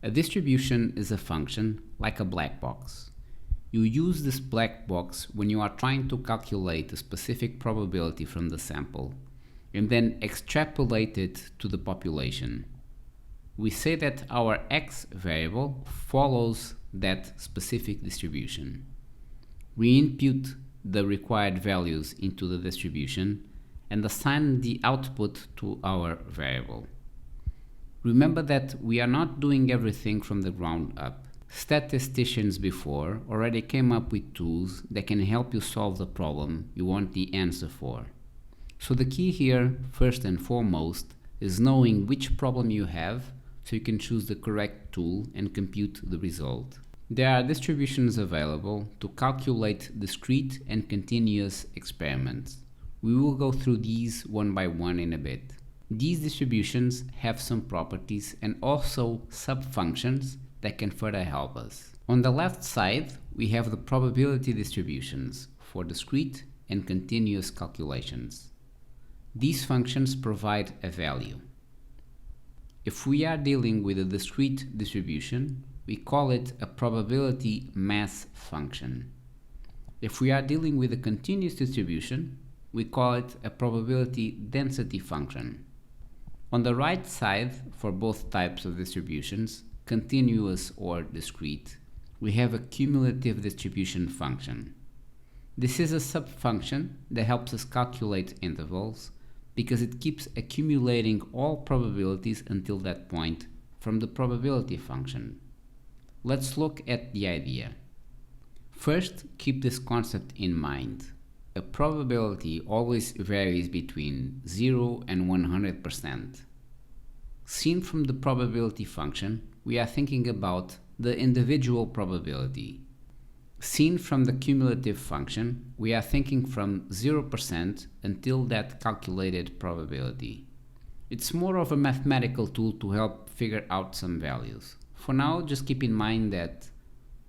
A distribution is a function like a black box. You use this black box when you are trying to calculate a specific probability from the sample and then extrapolate it to the population. We say that our x variable follows that specific distribution. We input the required values into the distribution and assign the output to our variable. Remember that we are not doing everything from the ground up. Statisticians before already came up with tools that can help you solve the problem you want the answer for. So the key here, first and foremost, is knowing which problem you have so you can choose the correct tool and compute the result. There are distributions available to calculate discrete and continuous experiments. We will go through these one by one in a bit. These distributions have some properties and also subfunctions that can further help us. On the left side, we have the probability distributions for discrete and continuous calculations. These functions provide a value. If we are dealing with a discrete distribution, we call it a probability mass function. If we are dealing with a continuous distribution, we call it a probability density function. On the right side, for both types of distributions, continuous or discrete, we have a cumulative distribution function. This is a subfunction that helps us calculate intervals because it keeps accumulating all probabilities until that point from the probability function. Let's look at the idea. First, keep this concept in mind. A probability always varies between 0 and 100%. Seen from the probability function, we are thinking about the individual probability. Seen from the cumulative function, we are thinking from 0% until that calculated probability. It's more of a mathematical tool to help figure out some values. For now, just keep in mind that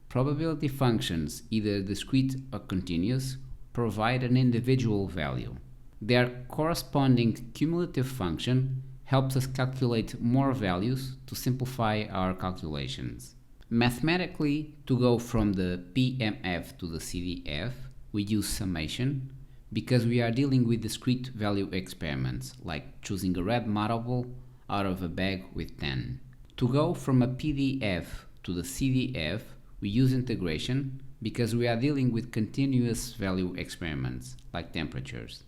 probability functions, either discrete or continuous, provide an individual value. Their corresponding cumulative function helps us calculate more values to simplify our calculations. Mathematically, to go from the PMF to the CDF, we use summation because we are dealing with discrete value experiments, like choosing a red marble out of a bag with 10. To go from a PDF to the CDF, we use integration because we are dealing with continuous value experiments, like temperatures.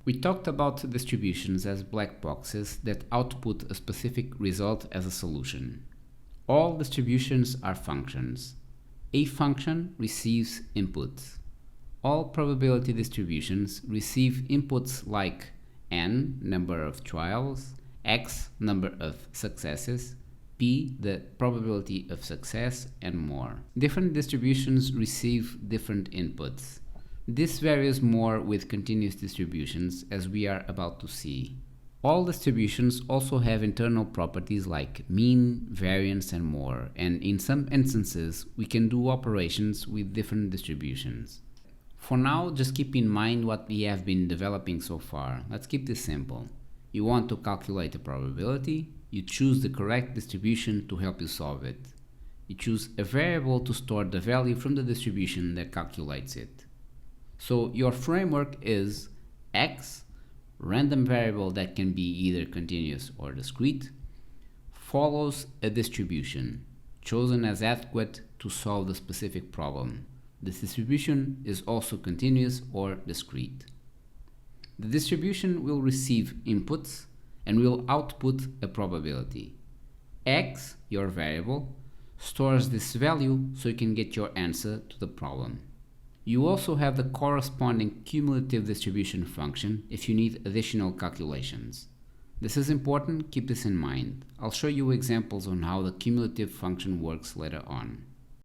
We talked about distributions as black boxes that output a specific result as a solution. All distributions are functions. A function receives inputs. All probability distributions receive inputs like n, number of trials, x, number of successes, p, the probability of success, and more. Different distributions receive different inputs. This varies more with continuous distributions, as we are about to see. All distributions also have internal properties like mean, variance, and more, and in some instances we can do operations with different distributions. For now, just keep in mind what we have been developing so far. Let's keep this simple. You want to calculate a probability, you choose the correct distribution to help you solve it. You choose a variable to store the value from the distribution that calculates it. So your framework is x, random variable that can be either continuous or discrete, follows a distribution chosen as adequate to solve the specific problem. This distribution is also continuous or discrete. The distribution will receive inputs and will output a probability. X, your variable, stores this value so you can get your answer to the problem. You also have the corresponding cumulative distribution function if you need additional calculations. This is important, keep this in mind. I'll show you examples on how the cumulative function works later on.